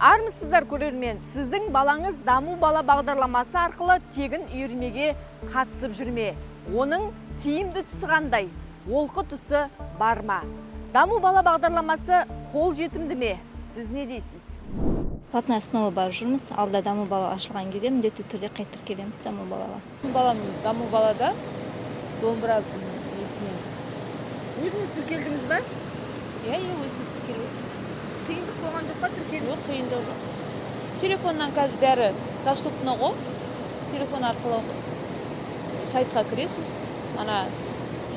Армысыздар көрермен, сіздің балаңыз даму бала бағдарламасы арқылы тегін үйірмеге қатысып жүрме? Оның тиімді тұсы қандай? Олқы тұсы бар ма? Даму бала бағдарламасы қол жетімді ме? Сіз не дейсіз? Платная основа бар жүрміз. Алда даму бала ашылған кезде міндетті түрде қайттыр келеміз даму балаға. Балам даму балада домбыра несінен. Өзіңіз тіркелдіңіз бе? Өзіміз тіркелдік. Қиындық болған жоқ па тіркелу? Жоқ, қиындық жоқ. Телефоннан қазір бәрі доступны ғой. Телефон арқылы сайтқа кіресіз. Ана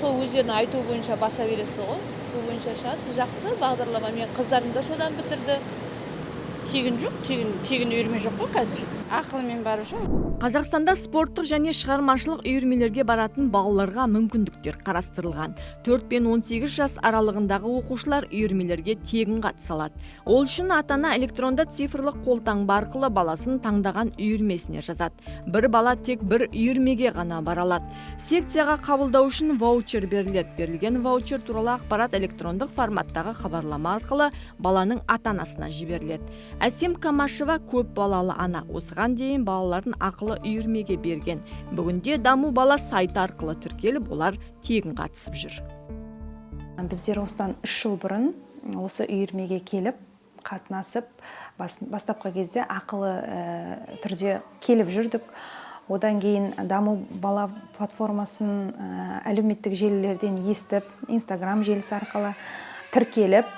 сол өздерінің айтуы бойынша баса бересіз ғой. Сол бойынша шығасыз. Жақсы бағдарлама. Мен қыздарым да содан бітірді. Тегін жоқ, тегін үйірме жоқ қой қазір. Ақылымен барып жүр. Қазақстанда спорттық және шығармашылық үйірмелерге баратын балаларға мүмкіндіктер қарастырылған. 4 пен 18 жас аралығындағы оқушылар үйірмелерге тегін қатыса алады. Ол үшін ата-ана электронды цифрлық қолтаңба арқылы баласын таңдаған үйірмесіне жазады. Бір бала тек бір үйірмеге ғана бара алады. Секцияға қабылдау үшін ваучер беріледі. Берілген ваучер туралы ақпарат электрондық форматтағы хабарлама арқылы баланың ата-анасына жіберіледі. Әсем Камашева көп балалы ана. Осыған дейін балаларын ақылы үйірмеге берген. Бүгінде даму бала сайты арқылы тіркеліп, олар тегін қатысып жүр. Біздер осыдан 3 жыл бұрын осы үйірмеге келіп, қатынасып, бастапқы кезде ақылы түрде келіп жүрдік. Одан кейін даму бала платформасын әлеуметтік желілерден естіп, Инстаграм желісі арқылы тіркеліп,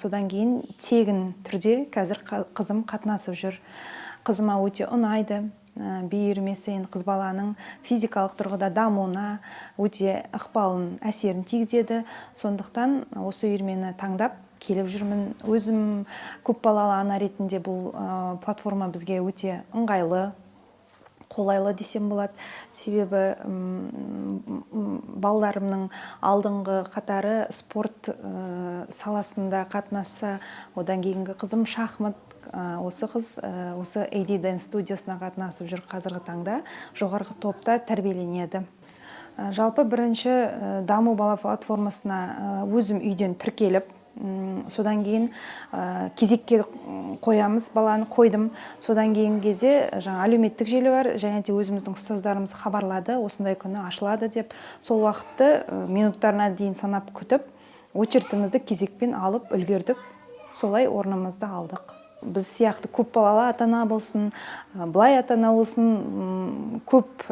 содан кейін тегін түрде қазір қызым қатынасып жүр. Қызыма өте ұнайды. Би үйірмесі қыз баланың физикалық тұрғыда дамуына өте ықпалын әсерін тигізеді. Сондықтан осы үйірмені таңдап келіп жүрмін. Өзім көп балалы ана ретінде бұл платформа бізге өте ыңғайлы, қолайлы десем болады. Себебі балаларымның алдыңғы қатары спорт саласында қатынасы, одан кейінгі қызым шахмат. Осы қыз осы AD Dance студиясына қатынасып жүр қазіргі таңда, жоғарғы топта тәрбиеленеді. Жалпы бірінші даму бала платформасына өзім үйден тіркеліп, содан кейін кезекке қоямыз, баланы қойдым. Содан кейін кезде әлеуметтік желі бар, және де өзіміздің ұстаздарымыз хабарлады, осындай күні ашылады деп. Сол уақытты минуттарына дейін санап күтіп, очеретімізді кезекпен алып үлгердік. Солай орнымызды алдық. Біз сияқты көп балалы ата-ана болсын, былай ата-ана болсын, көп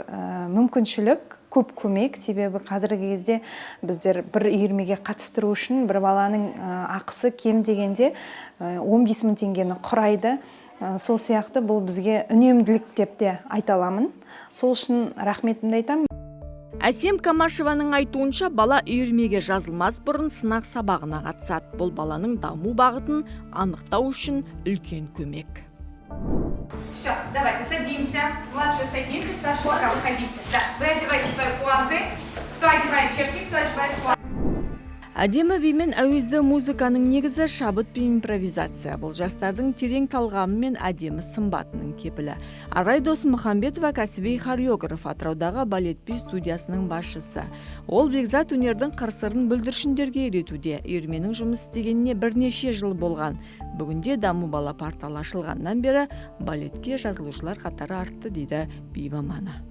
мүмкіншілік, көп көмек. Себебі қазіргі кезде біздер бір үйірмеге қатыстыру үшін бір баланың ақысы кем дегенде 15 мың теңгені құрайды. Сол сияқты бұл бізге үнемділік деп те айта аламын. Сол үшін рахметімді айтамын. Әсем Камашеваның айтуынша, бала үйірмеге жазылмас бұрын сынақ сабағына қатысады. Бұл баланың даму бағытын анықтау үшін үлкен көмек. Все, давайте садимся. Младшие садимся, старшие пока выходите. Да, вы одеваете свои планки. Кто одевает чешки, кто одевает планки. Әдемі би мен әуезді музыканың негізі шабыт пен импровизация. Бұл жастардың терең талғамы мен әдемі сымбатының кепілі. Арай Досмұхамбетова кәсіби хореограф, Атыраудағы балет би студиясының басшысы. Ол бекзат өнердің қыр-сырын бүлдіршіндерге үйретуде. Үйірменің жұмыс істегеніне бірнеше жыл болған. Бүгінде даму бала порталы ашылғаннан бері балетке жазылушылар қатары артты, дейді би маманы.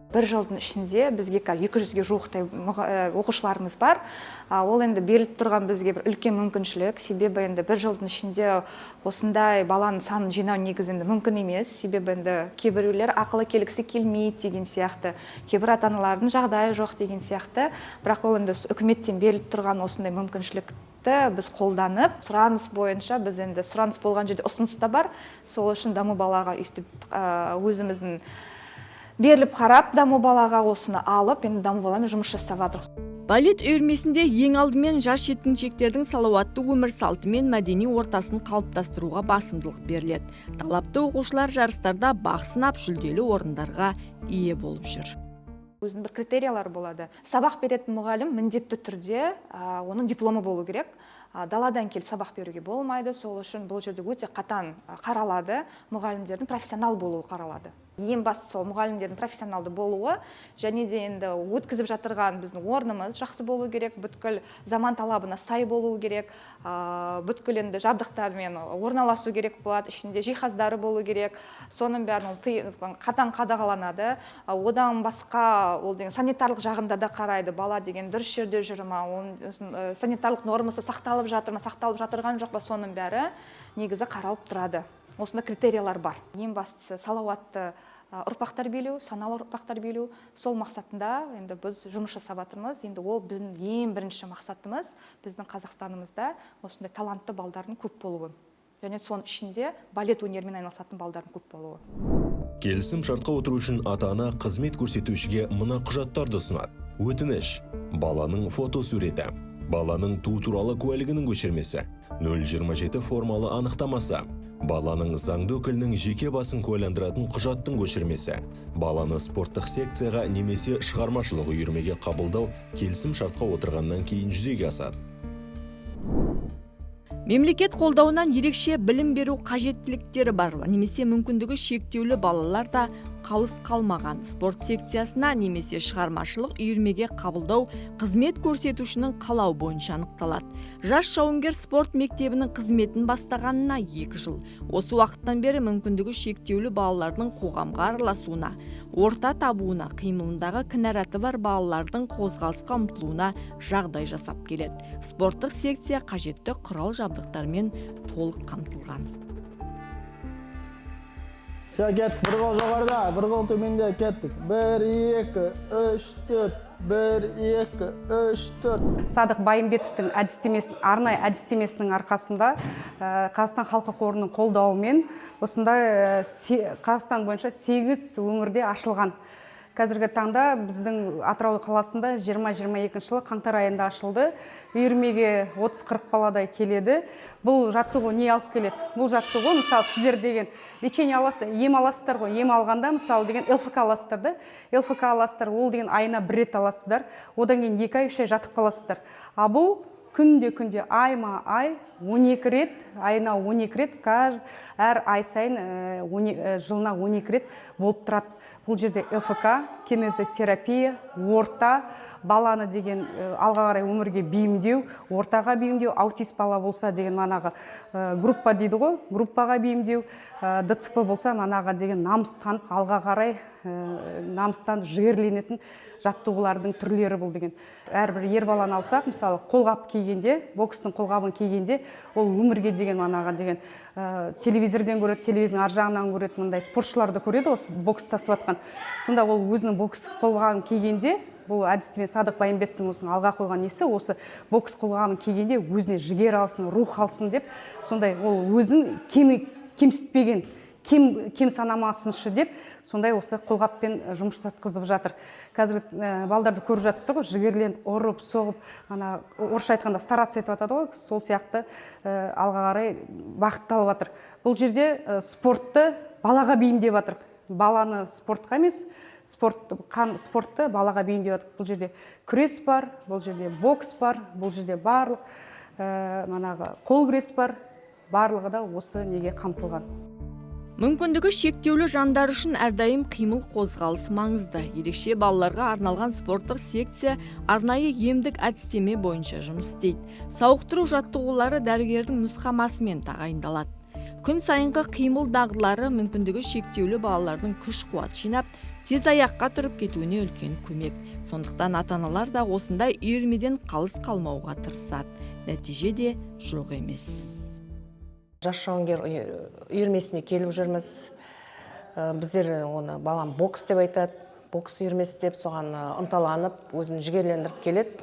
Бір жылдың ішінде бізге 200-ге жуықтай оқушыларымыз бар. Ол енді беріліп тұрған бізге бір үлкен мүмкіншілік. Себебі енді бір жылдың ішінде осындай баланың санын жинау негізінде мүмкін емес. Себебі енді кейбіреулер ақылы келгісі келмейді деген сияқты. Кейбір ата-аналардың жағдайы жоқ деген сияқты. Бірақ ол енді үкіметтен беріліп тұрған осындай мүмкіншілікті біз қолданып, сұраныс бойынша біз енді сұраныс болған жерде ұсыныс та бар. Сол үшін даму балаға өйстіп өзіміздің беріліп қарап, даму балаға осыны алып, енді даму баламен жұмыс жасап жатырмыз. Балет үйірмесінде ең алдымен жас жеткіншектердің салауатты өмір салты мен мәдени ортасын қалыптастыруға басымдылық беріледі. Талапты оқушылар жарыстарда бақ сынап, жүлделі орындарға ие болып жүр. Өзінің бір критериялары болады. Сабақ беретін мұғалім міндетті түрде оның дипломы болу керек. Даладан келіп сабақ беруге болмайды. Сол үшін бұл жерде өте қатаң қаралады. Мұғалімдердің профессионал болуы қаралады. Ең бастысы сол мұғалімдердің профессионалды болуы, және де енді өткізіп жатырған біздің орнымыз жақсы болу керек, бүткіл заман талабына сай болу керек, бүткіл енді жабдықтармен орналасу керек болады, ішінде жиһаздары болу керек. Соның бәрін қатаң қадағаланады. Одан басқа ол деген санитарлық жағында да қарайды, бала деген дұрыс жерде жүр ма, санитарлық нормасы сақталып жатыр ма, сақталып жатырған жоқ па, соның бәрі негізі қаралып тұрады. Осында критериялар бар. Ең бастысы салауатты ұрпақтар билеу, саналы ұрпақтар билеу. Сол мақсатында енді біз жұмыс жасап жатырмыз. Енді ол біздің ең бірінші мақсатымыз біздің Қазақстанымызда осындай талантты балдардың көп болуы. Және соның ішінде балет өнерімен айналысатын балдардың көп болуы. Келісім шартқа отыру үшін ата-ана қызмет көрсетушіге мына құжаттарды ұсынады. Өтініш: баланың фотосуреті, баланың туу туралы куәлігінің көшірмесі, 027 формалы анықтамасы, баланың заңды өкілінің жеке басын куәландыратын құжаттың көшірмесі, баланы спорттық секцияға немесе шығармашылық үйірмеге қабылдау келісім шартқа отырғаннан кейін жүзеге асады. Мемлекет қолдауынан ерекше білім беру қажеттіліктері бар немесе мүмкіндігі шектеулі балалар да қалыс қалмаған спорт секциясына немесе шығармашылық үйірмеге қабылдау қызмет көрсетушінің қалау бойынша анықталады. Жас жауынгер спорт мектебінің қызметін бастағанына 2 жыл. Осы уақыттан бері мүмкіндігі шектеулі балалардың қоғамға араласуына, орта табуына, қимылындағы кінараты бар балалардың қозғалысқа ұмтылуына жағдай жасап келеді. Спорттық секция қажетті құрал жабдықтармен толық қамтылған. Кеттік, бір қол жоғарда, бір қол төменде, кеттік. 1, 2, 3, 4, 1, 2, 3, 4. Садық Байымбетовтің арнайы әдістемесінің арқасында Қазақстан халқы қорының қолдауымен осындай Қазақстан бойынша 8 өңірде ашылған. Қазіргі таңда біздің Атырау қаласында 20-22 жылы қаңтар айында ашылды. Үйірмеге 30-40 баладай келеді. Бұл жаттығу не алып келеді? Бұл жаттығу, мысалы, сіздер деген лечение аласыздар, ем аласыздар ғой. Ем алғанда, мысалы, деген ЛФК аласыздар да. ЛФК аласыздар, ол деген айына 1 рет аласыздар. Одан кейін 2 ай, 3 ай жатып қаласыздар. А бұл күнде ай 12 рет, айына 12 рет, әр ай сайын жылына 12 рет болып тұрады. Бұл жерде ЛФК, кинезотерапия, орта, баланы деген алға қарай өмірге бейімдеу, ортаға бейімдеу, аутист бала болса деген манағы группа дейді ғой, группаға бейімдеу, ДЦП болса манаға деген намыстанып, алға қарай намыстан жігерленетін жаттығулардың түрлері бұл деген. Әрбір ер баланы алсақ, мысалы, қолғап кигенде, бокстың қолғабын кигенде, ол өмірге деген манаға деген телевизорден көреді, телевизордың ар жағынан көреді, мындай спортшыларды көреді, осы бокс тасып жатқан. Сонда ол өзінің бокс қолғабын кигенде, бұл әдістеме Садық Байымбетовтің осының алға қойған несі, осы бокс қолғабын кигенде өзіне жігер алсын, рух алсын деп, сондай ол өзін кемсітпеген, кем санамасыншы деп, сондай осы қолғаппен жұмыс жасатқызып жатыр. Қазір балдарды көріп жатсыздар ғой, жігерленіп, ұрып, соғып, орысша айтқанда стараться етіп жатады ғой, сол сияқты алға қарай бағытталып жатыр. Бұл жерде спортты балаға бейімдеп жатыр. Баланы спортқа емес, спортты балаға бейімдеп жатыр. Бұл жерде күрес бар, бұл жерде бокс бар, бұл жерде барлық қол күрес бар, барлығы да осы неге қамтылған. Мүмкіндігі шектеулі жандар үшін әрдайым қимыл қозғалыс маңызды. Ерекше балаларға арналған спорттық секция арнайы емдік әдістеме бойынша жұмыс істейді. Сауықтыру жаттығулары дәрігердің нұсқамасымен тағайындалады. Күн сайынғы қимыл дағдылары мүмкіндігі шектеулі балалардың күш-қуат жинап, тез аяққа тұрып кетуіне үлкен көмек. Сондықтан ата-аналар да осындай үйірмеден қалыс қалмауға тырысады. Нәтиже де жоқ емес. Жас жауынгер үйірмесіне келіп жүрміз. Біздер оны балам бокс деп айтады, бокс үйірмесі деп соған ынталанып, өзін жігерлендіріп келеді.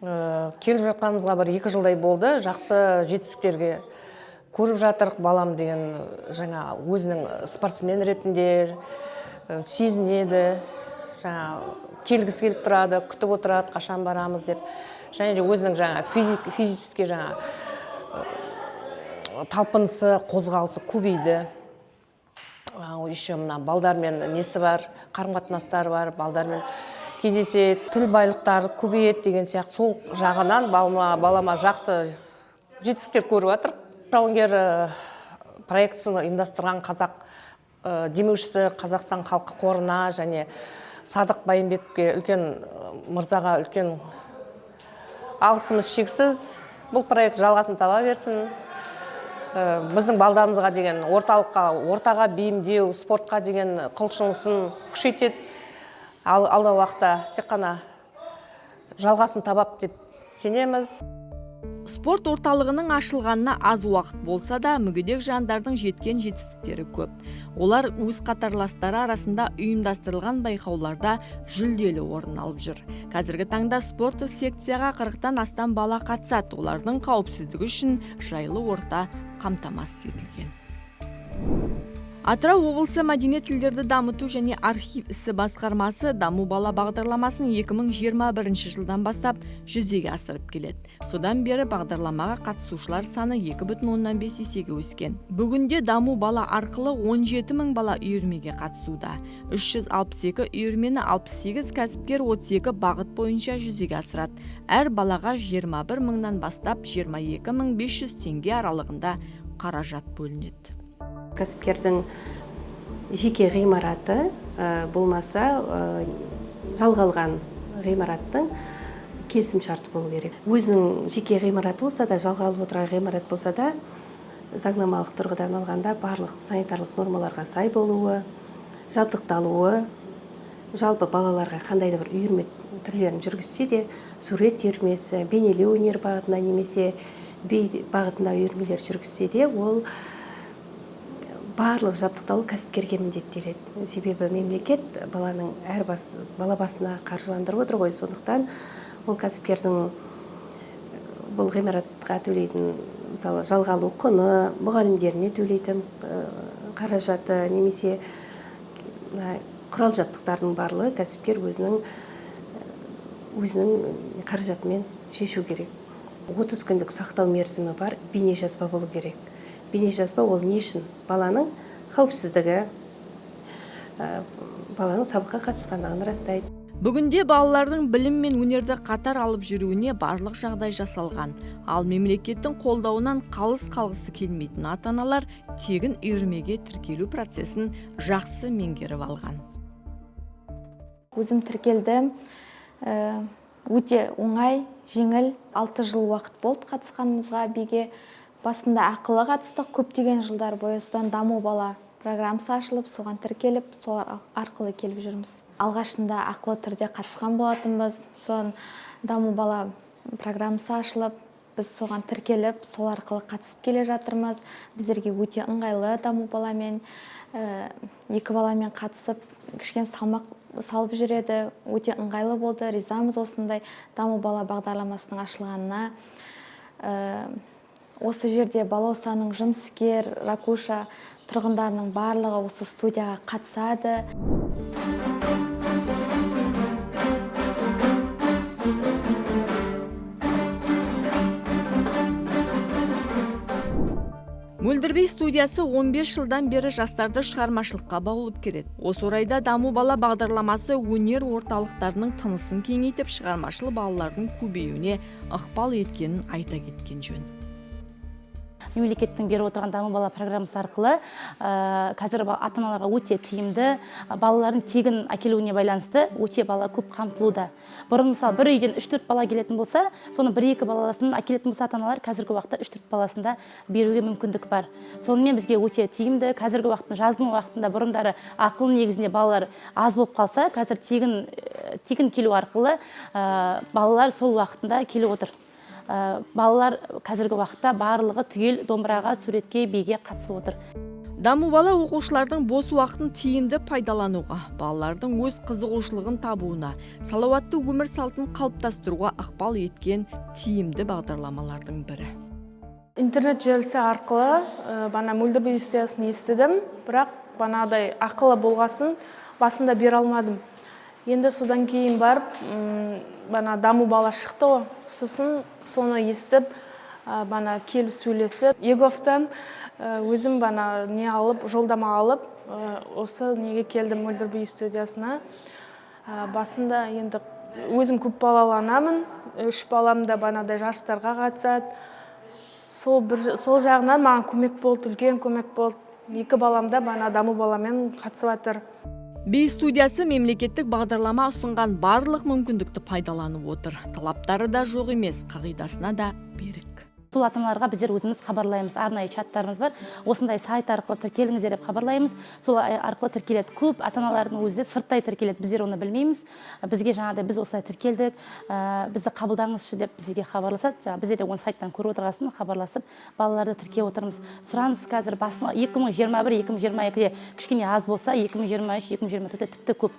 Келіп жатқанымызға 1-2 жылдай болды, жақсы жетістіктерге көріп жатырық. Балам деген жаңа өзінің спортсмен ретінде сезінеді, жаңа келгісі келіп тұрады, күтіп отырады, қашан барамыз деп. Және де өзінің жаңа физически жаңа талпынысы, қозғалысы көбейді. Еще мына балдармен несі бар, қарым-қатынастары бар, балдармен кездеседі, тіл байлықтары көбейеді деген сияқты. Сол жағынан балама жақсы жетістіктер көріп жатыр. Жауынгер проектісін ұйымдастырған қазақ демеушісі Қазақстан халқы қорына және Садық Байымбетовке үлкен мырзаға үлкен алғысымыз шексіз. Бұл проект жалғасын таба берсін. Біздің балдарымызға деген ортаға бейімдеу, спортқа деген құлшынысын күшейтеді. Алдағы уақытта тек қана жалғасын табап деп сенеміз. Спорт орталығының ашылғанына аз уақыт болса да, мүгедек жандардың жеткен жетістіктері көп. Олар өз қатарластары арасында ұйымдастырылған байқауларда жүлделі орын алып жүр. Қазіргі таңда спорттық секцияға 40-тан астам бала қатысады. Олардың қауіпсіздігі үшін жайлы орта қамтамасыз етілген. Атырау облысы мәдениет тілдерді дамыту және архив ісі басқармасы даму бала бағдарламасын 2021 жылдан бастап жүзеге асырып келеді. Содан бері бағдарламаға қатысушылар саны 2,5 есеге өскен. Бүгінде даму бала арқылы 17 000 бала үйірмеге қатысуда. 362 үйірмені 68 кәсіпкер 32 бағыт бойынша жүзеге асырады. Әр балаға 21 000-нан бастап 22 500 теңге аралығында қаражат бөлінеді. Кәсіпкердің жеке ғимараты болмаса жалғалған ғимараттың келісім шарты болу керек. Өзінің жеке ғимараты болса да, жалғалып отырған ғимарат болса да, заңнамалық тұрғыдан алғанда барлық санитарлық нормаларға сай болуы, жабдықталуы, жалпы балаларға қандай да бір үйірме түрлерін жүргізсе де, сурет үйірмесі, бейнелеу өнер бағытында немесе би бағытында үйірмелер жүргізсе де, ол барлық жабдықталу кәсіпкерге міндеттеледі. Себебі мемлекет баланың бала басына қаржыландырып отыр ғой, сондықтан ол кәсіпкердің бұл ғимаратқа төлейтін, мысалы, жалға алу құны, мұғалімдеріне төлейтін қаражаты немесе құрал жабдықтардың барлығы кәсіпкер өзінің қаражатымен шешу керек. 30 күндік сақтау мерзімі бар, бейнежазба болу керек. Бейнежазба ол не үшін? Баланың қауіпсіздігі, баланың сабаққа қатысқандығын растайды. Бүгінде балалардың білім мен өнерді қатар алып жүруіне барлық жағдай жасалған. Ал мемлекеттің қолдауынан қалыс қалғысы келмейтін ата-аналар тегін үйірмеге тіркелу процесін жақсы меңгеріп алған. Өзім тіркелдім. Өте оңай, жеңіл, 6 жыл уақыт болды қатысқанымызға. биге басында ақылы қатыстық, көптеген жылдар бойы содан даму бала программасы ашылып, соған тіркеліп, солар арқылы келіп жүрміз. Алғашында ақылы түрде қатысқан болатынбыз, соң даму бала программасы ашылып, біз соған тіркеліп, сол арқылы қатысып келе жатырмыз. Біздерге өте ыңғайлы даму баламен, 2 баламен қатысып, кішкене салмақ салып жүреді, өте ыңғайлы болды. Ризамыз осындай даму бала бағдарламасының ашылғанына. Осы жерде Балаусаның жұмыскер, Ракуша тұрғындарының барлығы осы студияға қатысады. Мөлдірбей студиясы 15 жылдан бері жастарды шығармашылыққа баулып келеді. Осы орайда даму бала бағдарламасы өнер орталықтарының тынысын кеңейтіп, шығармашыл балалардың көбеюіне ықпал еткенін айта кеткен жөн. Мемлекеттің беріп отырған даму бала программасы арқылы қазір ата-аналарға өте тиімді, балалардың тегін әкелуіне байланысты өте бала көп қамтылуда. Бұрын мысалы бір үйден 3-4 бала келетін болса, соны 1-2 баласын әкелетін болса ата-аналар қазіргі уақытта 3-4 баласында беруге мүмкіндік бар. Сонымен бізге өте тиімді. Қазіргі уақытта, жаздың уақытында бұрындары ақылы негізінде балалар аз болып қалса, қазір тегін келу арқылы балалар сол уақытында келіп отыр. Балалар қазіргі уақытта барлығы түгел домбыраға, суретке, биге қатысып отыр. Даму бала оқушылардың бос уақытын тиімді пайдалануға, балалардың өз қызығушылығын табуына, салауатты өмір салтын қалыптастыруға ықпал еткен тиімді бағдарламалардың бірі. Интернет желісі арқылы бана Мөлдірбей студиясын естідім, бірақ банадай ақылы болғасын басында бере алмадым. Енді содан кейін барып, бана даму бала шықты ғой. Сосын соны естіп, бана келіп сөйлесіп, Еговтан өзім бана не алып, жолдама алып, осы неге келдім Мөлдірбей студиясына. Басында енді өзім көп балалы анамын, 3 балам да банадай жарыстарға қатысады. Сол жағынан маған көмек болды, үлкен көмек болды. 2 балам да бана даму баламен қатысып жатыр. Бей студиясы мемлекеттік бағдарлама ұсынған барлық мүмкіндікті пайдаланып отыр. Талаптары да жоқ емес, қағидасына да берік. Сол ата-аналарға біздер өзіміз хабарлаймыз, арнайы чаттарымыз бар. Осындай сайт арқылы тіркеліңіздер деп хабарлаймыз. Сол арқылы тіркеледі. Көп ата-аналардың өзі сырттай тіркеледі. Біздер оны білмейміз. Бізге жаңағыдай біз осылай тіркелдік, бізді қабылдаңызшы деп бізге хабарласады. Біздер де оны сайттан көріп отырғасын хабарласып, балаларды тіркеп отырмыз. Сұраныс қазір 2021-2022-де кішкене аз болса, 2023-2024-де тіпті көп.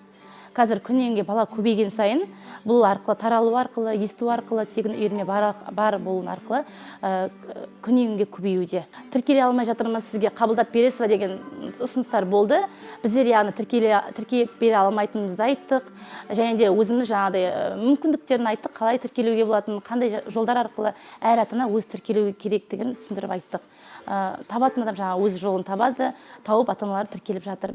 Қазір күннен бала көбейген сайын, бұл арқылы таралу арқылы, есту арқылы, тегін үйірме бар болуын арқылы күннен көбеюде. Тіркеле алмай жатырмыз, сізге қабылдап бересіз бе деген ұсыныстар болды. Біздер яғни тіркеп бере алмайтынымызды айттық, және де өзіміз жаңағыдай мүмкіндіктерін айттық, қалай тіркелуге болатынын, қандай жолдар арқылы әр ата-ана өз тіркелуге керектігін түсіндіріп айттық. Табатын адам жаңа өз жолын табады, тауып ата-аналар тіркеліп жатыр.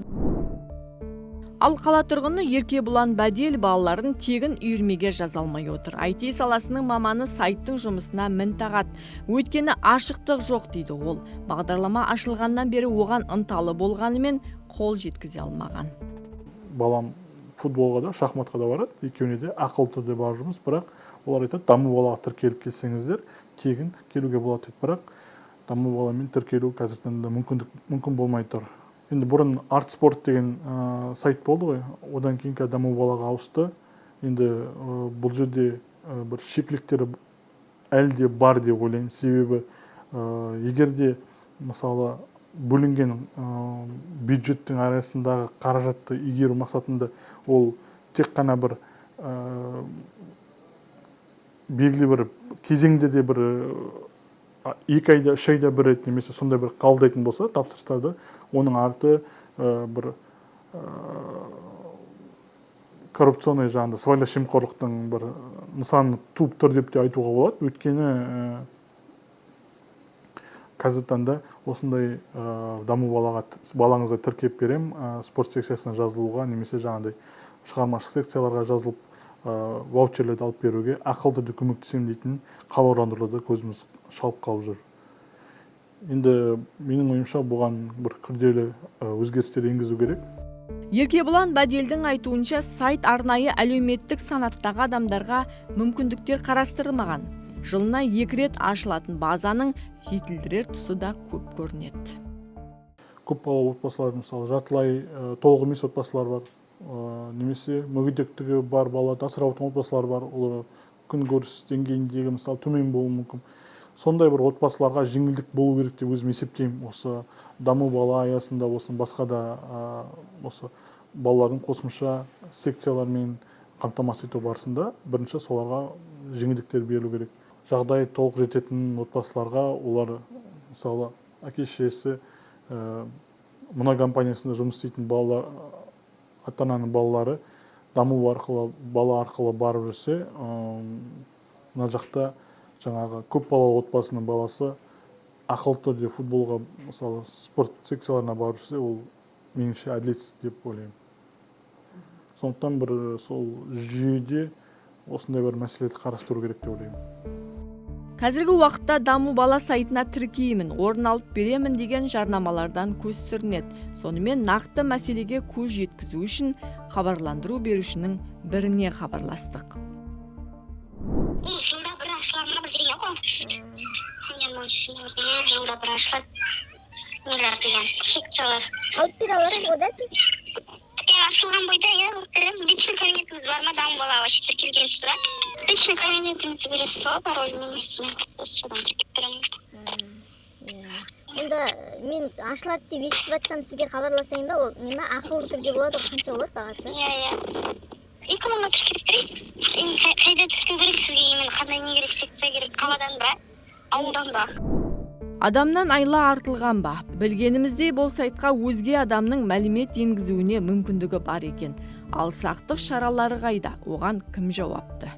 Ал қала тұрғыны Еркебұлан Бәдел балаларын тегін үйірмеге жаза алмай отыр. IT саласының маманы сайттың жұмысына мін тағады. Өйткені ашықтық жоқ дейді ол. Бағдарлама ашылғаннан бері оған ынталы болғанымен қол жеткізе алмаған. Балам футболға да, шахматқа да барады. Екеуіне де ақылы түрде бар жұмыс, бірақ олар айтады, даму балаға тіркеліп келсеңіздер, тегін келуге болады дейді. Бірақ даму баламен тіркелу қазірден де мүмкін болмай тұр. Енді бұрын арт спорт деген сайт болды ғой, одан кейін даму балаға ауысты. Енді бұл жерде бір шикіліктері әлде бар деп ойлаймын. Себебі егерде мысалы бөлінген бюджеттің арасындағы қаражатты игеру мақсатында ол тек қана бір белгілі бір кезеңде де бір 2 айда, 3 айда бір рет немесе сондай бір қабылдайтын болса тапсырыстарды, оның арты бір коррупционный жағында сыбайлас жемқорлықтың бір нысаны туып тұр деп те айтуға болады. Өйткені қазіргі таңда осындай даму балаңызды тіркеп берем, спорт секциясына жазылуға немесе жаңағыдай шығармашылық секцияларға жазылып ваучерлерді алып беруге ақылды түрде көмектесем дейтін хабарландыруларды көзіміз шалып қалып жүр. Енді менің ойымша бұған бір күрделі өзгерістер енгізу керек. Еркебұлан Бәделдің айтуынша сайт арнайы әлеуметтік санаттағы адамдарға мүмкіндіктер қарастырылмаған. Жылына 2 рет ашылатын базаның жетілдірер тұсы да көп көрінеді. Көп балалы отбасылар, мысалы жартылай толық емес отбасылар бар, немесе мүгедектігі бар балаларды асырап отырған отбасылар бар, ол күнкөріс деңгейіндегі мысалы төмен болуы мүмкін. Сондай бір отбасыларға жеңілдік болу керек деп өзім есептеймін. Осы даму бала аясында болсын, басқа да осы балалардың қосымша секциялармен қамтамасыз ету барысында бірінші соларға жеңілдіктер берілу керек. Жағдай толық жететін отбасыларға олар мысалы әке-шешесі мұнай компаниясында жұмыс істейтін балалар, ата-ананың балалары даму арқылы, бала арқылы барып жүрсе, мына жақта жаңағы көп балалы отбасының баласы ақылы түрде футболға, мысалы спорт секцияларына барып жүрсе, ол меніңше әділетсіз деп ойлаймын. Сондықтан бір сол жүйеде осындай бір мәселелерді қарастыру керек деп ойлаймын. Қазіргі уақытта даму бала сайтына тіркеймін, орын алып беремін деген жарнамалардан көз сүрінеді. Сонымен нақты мәселеге көз жеткізу үшін хабарландыру берушінің біріне хабарластық. Жылда бір ашылады ма білдірген ғой. Жылда бір ашылады. Нелер деген секциялар. Алып бере аласыз ғой да сіз? Ашылған бойда, личный кабинетіңіз бар ма, даму балаға тіркелгенсіз ба? Личный кабинетіңізді бересіз ғой, паролмен содан тіркеп беремін. Онда мен ашылады деп естіп жатсам сізге хабарласайын ба, ол неме ақылы түрде болады, қанша болады бағасы? Иә. 2 мыңға тіркеп берейін. Қайда тіркеу керек сізге, емен қандай не керек, секция керек, қаладан ба, ауылдан ба? Адамнан айла артылған ба? Білгеніміздей бұл сайтқа өзге адамның мәлімет енгізуіне мүмкіндігі бар екен. Ал сақтық шаралары қайда? Оған кім жауапты?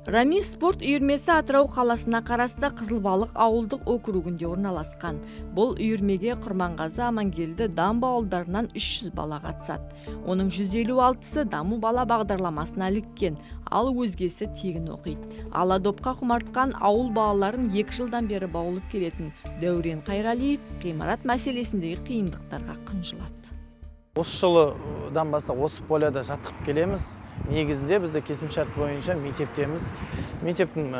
Рами спорт үйірмесі Атырау қаласына қарасты Қызылбалық ауылдық округінде орналасқан. Бұл үйірмеге Құрманғазы, Амангелді, Дамба ауылдарынан 300 бала қатысады. Оның 156-сы даму бала бағдарламасына іліккен, ал өзгесі тегін оқиды. Аладопқа құмартқан ауыл балаларын 2 жылдан бері баулып келетін Дәурен Қайралиев ғимарат мәселесіндегі қиындықтарға қынжылады. Осы жылыдан бастап осы поляда жаттығып келеміз. Негізінде бізде келісімшарт бойынша мектептеміз. Мектептің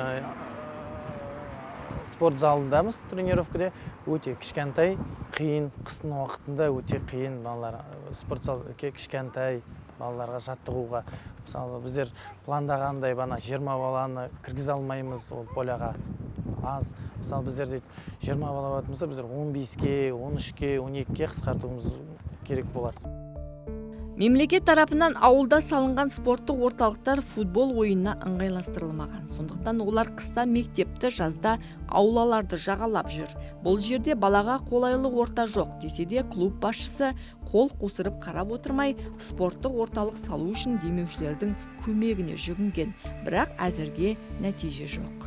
спорт залындамыз, тренировкада өте кішкентай, қиын, қыстың уақытында өте қиын балалар спорт залға кішкентай балаларға жаттығуға. Мысалы, біздер пландағандай 20 баланы кіргізе алмаймыз, ол поляға аз. Мысалы, біздер 20 бала болса, біздер 15-ке, 13-ке, 12-ке қысқартуымыз керек болады. Мемлекет тарапынан ауылда салынған спорттық орталықтар футбол ойынына ыңғайластырылмаған. Сондықтан олар қыста мектепті, жазда аулаларды жағалап жүр. Бұл жерде балаға қолайлы орта жоқ десе де, клуб басшысы қол қусырып қарап отырмай, спорттық орталық салу үшін демеушілердің көмегіне жүгінген. Бірақ әзірге нәтиже жоқ.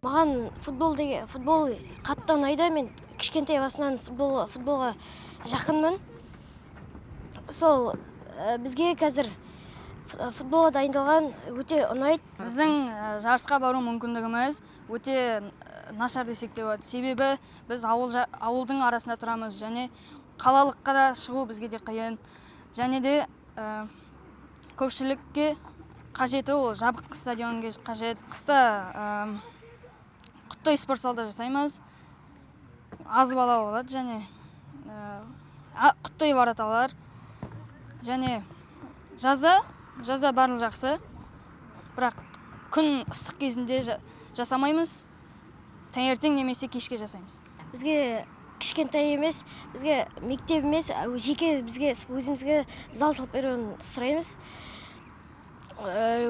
Маған футбол қатты ұнайды. Мен кішкентай басынан футболға жақынмын. Сол бізге қазір футболға дайындалған өте ұнайды. Біздің жарысқа бару мүмкіндігіміз өте нашар десек те болады. Себебі біз ауылдың арасында тұрамыз және қалалыққа да шығу бізге де қиын. Және де көпшілікке қажеті ол жабық стадионға қажет. Қыста құттай спорт залда жасаймыз. Аз бала болады және құттай бараталар. Және жаза барлық жақсы, бірақ күн ыстық кезінде жасамаймыз, таңертең немесе кешке жасаймыз. Бізге кішкентай емес, бізге мектеп емес, жеке бізге өзімізге зал салып беруін сұраймыз.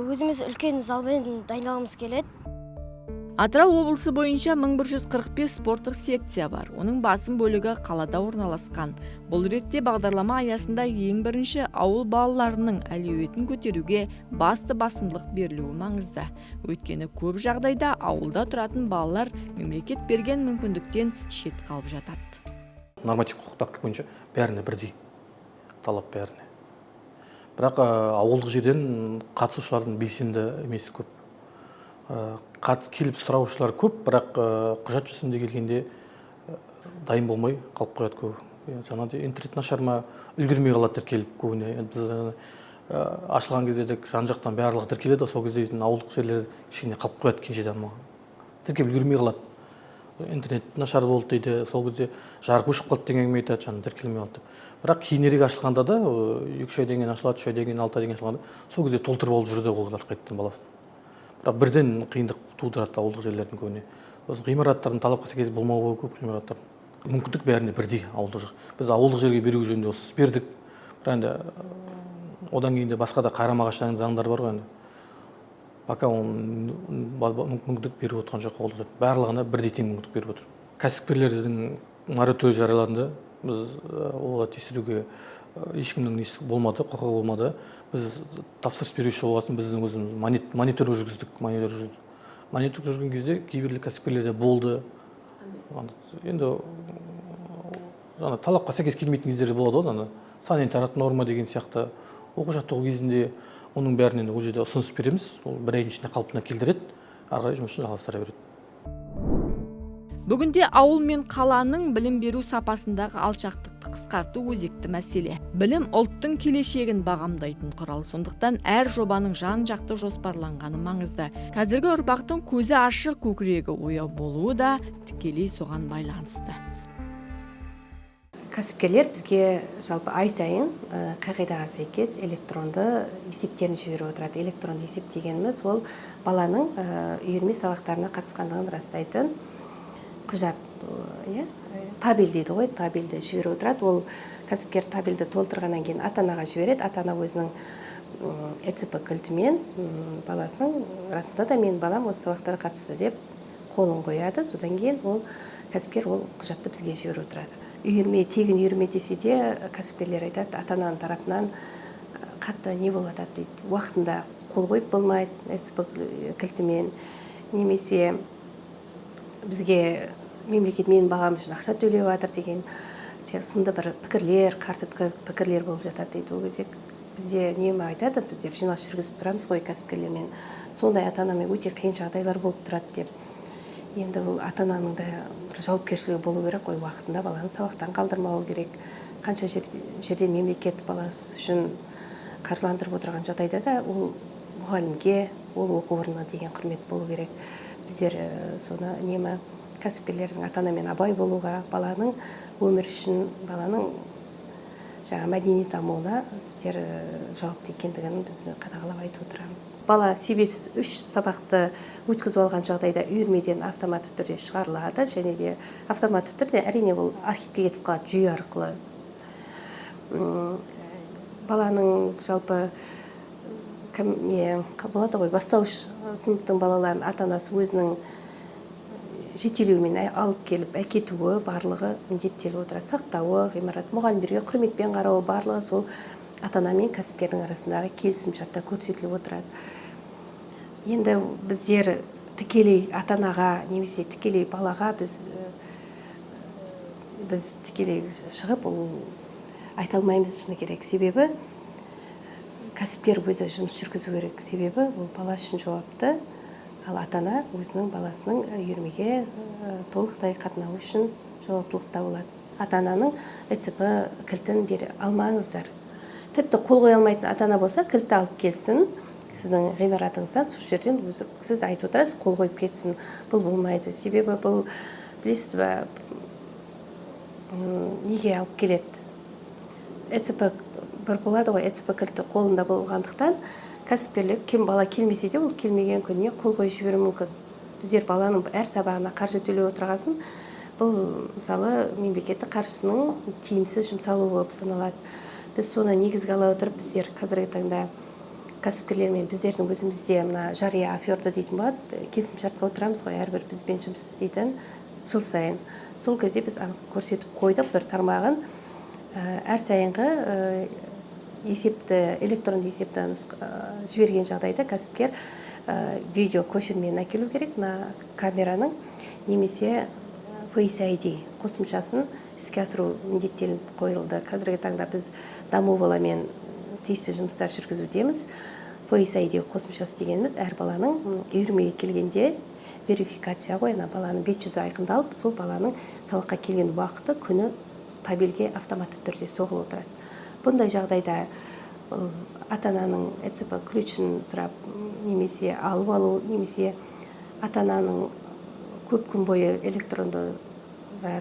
Өзіміз үлкен залмен дайындалғымыз келеді. Атырау облысы бойынша 1145 спорттық секция бар. Оның басым бөлігі қалада орналасқан. Бұл ретте бағдарлама аясында ең бірінші ауыл балаларының әлеуетін көтеруге басты басымдылық берілуі маңызды. Өйткені көп жағдайда ауылда тұратын балалар мемлекет берген мүмкіндіктен шет қалып жатады. Норматив құқықтық бойынша бәріне бірдей, талап бәріне. Бірақ ауылдық жерден қатысушылардың белсенді емесі көп. Келіп сұраушылар көп, бірақ құжат жүзінде келгенде дайын болмай қалып қояды көп. Жаңағыдай интернет нашар ма, үлгермей қалады тіркеліп көбіне. Біз ашылған кезде жан-жақтан барлығы тіркеледі, сол кезде ауылдық жерлер кішкене қалып қояды кенжеден ма. Тіркеліп үлгермей қалады. Интернет нашар болды дейді, сол кезде жарық өшіп қалды деген әңгіме айтады, жаңа тіркелмей қалды. Бірақ кейінірек ашылғанда да 2 айдан кейін ашылады, 3 айдан кейін, 6 айдан кейін ашылғанда, сол кезде толтырып алып жүрді олар қайттан баласын. Бірақ бірден қиындық тудырады ауылдық жерлердің көбіне. Осы ғимараттардың талапқа сәйкес болмауы көп ғимараттар. Мүмкіндік бәріне бірдей ауылдық жер. Біз ауылдық жерге беру жөнінде осы бердік. Бірақ енді одан кейін де басқа да қарама-қайшы заңдар бар ғой енді. Пока мүмкіндік беріп отқан жоқ ауылдық жер. Барлығына бірдей тең мүмкіндік беріп отыр. Кәсіпкерлердің мораторий жарияланды. Біз оларға тексеруге ешкімнің несі болмады, құқығы болмады. Біз тапсырыс беруші болғасын біздің өзіміз мониторинг жүргіздік. Мониторинг жүрген кезде кейбірлік кәсіпкерлерде болды. Енді талапқа сәйкес келмейтін кездері болады ғой, санитарлық норма деген сияқты. Оқу-жаттығу кезінде оның бәрінен ол жерде ұсыныс береміз. Ол 1 айдың ішінде қалпына келтіреді, ары қарай жұмысын жалғастыра береді. Бүгінде ауыл мен қаланың білім беру сапасындағы алшақтықты қысқарту өзекті мәселе. Білім ұлттың келешегін бағамдайтын құрал, сондықтан әр жобаның жан-жақты жоспарланғаны маңызды. Қазіргі ұрпақтың көзі ашық, көкірегі ояу болуы да тікелей соған байланысты. Кәсіпкерлер бізге жалпы ай сайын қағидаға сәйкес электронды есептерін жіберіп отырады. Электронды есеп дегеніміз ол баланың үйірме сабақтарына қатысқандығын растайтын құжат, табель дейді ғой, табельді жіберіп отырады. Ол кәсіпкер табельді толтырғаннан кейін ата-анаға жібереді. Ата-ана өзінің ЭЦП кілтімен баласын расында да мен балам осы сабақтарға қатысты деп қолын қояды. Содан кейін ол кәсіпкер ол құжатты бізге жіберіп отырады. Үйірме, тегін үйірме десе де кәсіпкерлер айтады, ата-ананың тарапынан қатты не болып жатады дейді. Уақытында қол қойып болмайды ЭЦБ кілтімен, немесе бізге мемлекет менің бағам үшін ақша төлеп жатыр деген сынды бір пікірлер, қарсы пікірлер болып жатады дейді. Ол кезде бізде неме айтады, біздер жиналыс жүргізіп тұрамыз ғой кәсіпкерлермен. Сондай ата-анамен өте қиын жағдайлар болып тұрады деп. Енді бұл ата-ананың да бір жауапкершілігі болу керек қой, уақытында баланы сабақтан қалдырмау керек. Қанша жерде мемлекет баласы үшін қаржыландырып отырған жағдайда да ол мұғалімге, ол оқу орнына деген құрмет болу керек. Біздер соны неме кәсіпкерлердің ата-анамен абай болуға, баланың өмір үшін, баланың мәдени дамуына сіздер жауапты екендігін біз қадағалап айтып отырамыз. Бала себепсіз 3 сабақты өткізіп алған жағдайда үйірмеден автоматты түрде шығарылады, және де автоматты түрде әрине ол архивке кетіп қалады жүйе арқылы. Баланың жалпы болады ғой, бастауыш сыныптың балаларын ата-анасы өзінің жетелеуімен алып келіп әкетуі барлығы міндеттеліп отырады. Сақтауы, ғимарат, мұғалімдерге құрметпен қарауы барлығы сол ата-ана мен кәсіпкердің арасындағы келісім шартта көрсетіліп отырады. Енді біздер тікелей ата-анаға немесе тікелей балаға біз тікелей шығып ол айта алмаймыз шыны керек. Себебі кәсіпкер өзі жұмыс жүргізу керек. Себебі ол бала үшін жауапты. Ал ата-ана өзінің баласының үйірмеге толықтай қатынауы үшін жауаптылықта болады. Ата-ананың ЭЦБ кілтін бере алмаңыздар. Тіпті қол қоя алмайтын ата-ана болса, кілтті алып келсін, сіздің ғимаратыңыздан сол жерден сіз айтып отырасыз, қол қойып кетсін. Бұл болмайды. Себебі бұл білесіз бе, неге алып келеді? ЭЦБ бір болады ғой, ЭЦБ кілті қолында болғандықтан кәсіпкерлік кем бала келмесе де ол келмеген күніне қол қойып жіберуі мүмкін. Біздер баланың әр сабағына қаржы төлеп отырғасын, бұл мысалы мемлекеттік қаржысының тиімсіз жұмсалуы болып саналады. Біз соны негізге ала отырып, біздер қазіргі таңда кәсіпкерлермен біздердің өзімізде мына жария оферта дейтін болады, келісімшартқа отырамыз ғой, әрбір бізбен жұмыс істейтін жыл сайын. Сол кезде біз көрсетіп қойдық бір тармағын, әр сайынғы электронды есепті жіберген жағдайда кәсіпкер видео көшірмені әкелу керек, камераның немесе Face ID қосымшасын іске асыру міндеттеліп қойылды. Қазіргі таңда біз даму баламен тиісті жұмыстар жүргізудеміз. Face ID қосымшасы дегеніміз әр баланың үйірмеге келгенде верификация ғой, баланың бет-жүзі айқындалып, сол баланың сабаққа келген уақыты, күні табелге автоматты түрде соғылып отырады. Бұндай жағдайда ата-ананың ЭЦБ ключін сұрап, немесе алып алу, немесе ата-ананың көп күн бойы электронды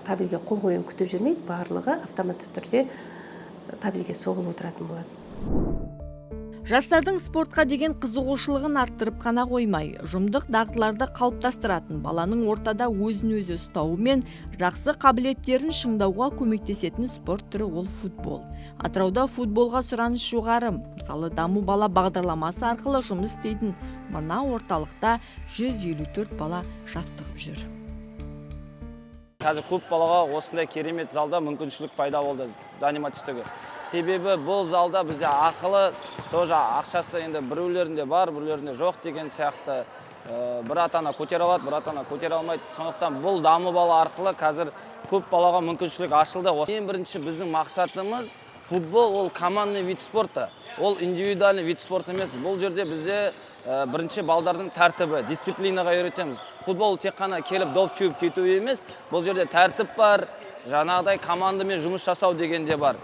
табелге қол қоюын күтіп жүрмейді, барлығы автоматты түрде табелге соғылып отыратын болады. Жастардың спортқа деген қызығушылығын арттырып қана қоймай, жұмдық дағдыларды қалыптастыратын, баланың ортада өзін-өзі ұстауы мен жақсы қабілеттерін шыңдауға көмектесетін спорт түрі ол футбол. Атырауда футболға сұраныс жоғары. Мысалы, даму бала бағдарламасы арқылы жұмыс істейтін мына орталықта 154 бала жаттығып жүр. Қазір көп балаға осындай керемет залда мүмкіншілік пайда болды занимательстігі. Себебі бұл залда бізде ақылы, тоже ақшасы енді біреулерінде бар, біреулерінде жоқ деген сияқты. Бір ата-ана көтере алады, бір ата-ана көтере алмайды. Сондықтан бұл даму бала арқылы қазір көп балаға мүмкіншілік ашылды. Ең бірінші біздің мақсатымыз футбол ол командный вид спорта, ол индивидуальный вид спорта емес. Бұл жерде бізде бірінші балдардың тәртібі, дисциплинаға үйретеміз. Футбол тек қана келіп доп теуіп кету емес, бұл жерде тәртіп бар, жаңағыдай командамен жұмыс жасау дегенде бар.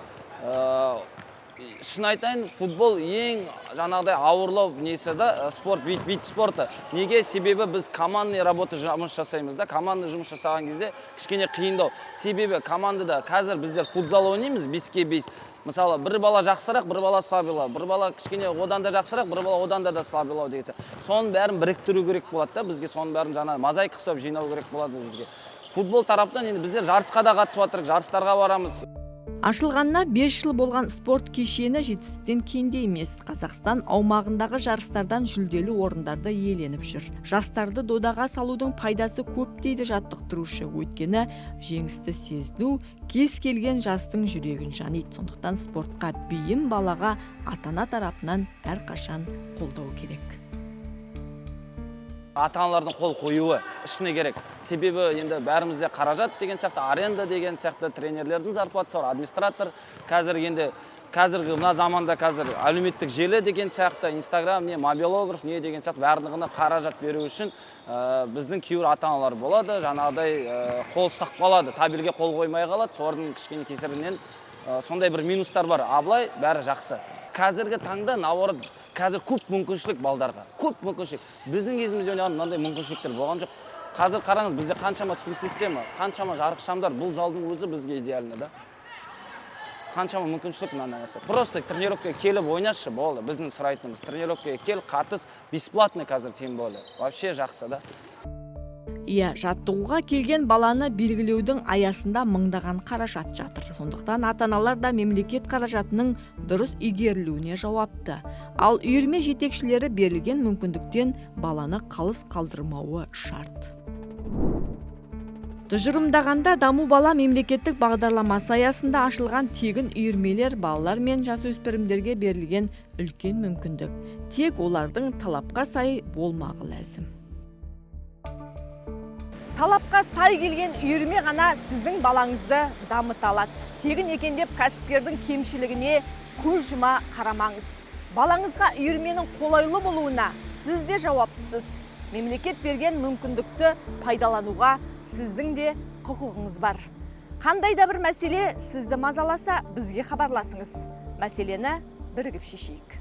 Шын айтайын, футбол ең жаңағыдай ауырлау несі да спорт, вид спорта. Неге? Себебі біз командный работа жұмыс жасаймыз да, командный жұмыс жасаған кезде кішкене қиындау. Себебі командада қазір біздер футзал ойнаймыз 5-5. Мысалы, бір бала жақсырақ, бір бала слабилау, бір бала кішкене одан да жақсырақ, бір бала одан да слабилау деген. Соның бәрін біріктіру керек болады да, бізге соның бәрін жаңа мозаика ұстап жинау керек болады бізге. Футбол тараптан енді біздер жарысқа да қатысып жатырмыз, жарыстарға барамыз. Ашылғанына 5 жыл болған спорт кешені жетістіктен кенде емес. Қазақстан аумағындағы жарыстардан жүлделі орындарды иеленіп жүр. Жастарды додаға салудың пайдасы көп дейді жаттықтырушы. Өйткені жеңісті сезіну кез келген жастың жүрегін жаниды. Сондықтан спортқа бейім балаға ата-ана тарапынан әрқашан қолдау керек. Ата-аналардың қол қоюы ішіне керек. Себебі енді бәрімізде қаражат деген сияқты, аренда деген сияқты, тренерлердің зарплатасы бар, администратор. Қазіргі мына заманда әлеуметтік желі деген сияқты, Инстаграм, мобилограф, деген сияқты барлығына қаражат беру үшін біздің кейбір ата-аналар болады, жаңағыдай қол ұстап қалады, табелге қол қоймай қалады, солардың кішкене кесірінен сондай бір минустар бар. Абылай бәрі жақсы. Қазіргі таңда наоборот, қазір көп мүмкіншілік балдарға. Көп мүмкіншілік. Біздің кезімізде мынандай мүмкіншіліктер болған жоқ. Қазір қараңыз, бізде қаншама спецсистема, қаншама жарық шамдар, бұл залдың өзі бізге идеальны да. Қаншама мүмкіншілік мынандай нәрсе. Просто тренировкаға келіп ойнашы болды. Біздің сұрайтынымыз тренировкаға кел, қатыс, бесплатный қазір тем более. Вообще жақсы да. Иә, жаттығуға келген баланы белгілеудің аясында мыңдаған қаражат жатыр. Сондықтан ата-аналар да мемлекет қаражатының дұрыс игерілуіне жауапты. Ал үйірме жетекшілері берілген мүмкіндіктен баланы қалыс қалдырмауы шарт. Тұжырымдағанда даму бала мемлекеттік бағдарламасы аясында ашылған тегін үйірмелер балалар мен жасөспірімдерге берілген үлкен мүмкіндік. Тек олардың талапқа сай болмағы ләзім. Талапқа сай келген үйірме ғана сіздің балаңызды дамыта алады. Тегін екен деп кәсіпкердің кемшілігіне көз жұма қарамаңыз. Балаңызға үйірменің қолайлы болуына сіз де жауаптысыз. Мемлекет берген мүмкіндікті пайдалануға сіздің де құқығыңыз бар. Қандай да бір мәселе сізді мазаласа, бізге хабарласыңыз. Мәселені бірігіп шешейік.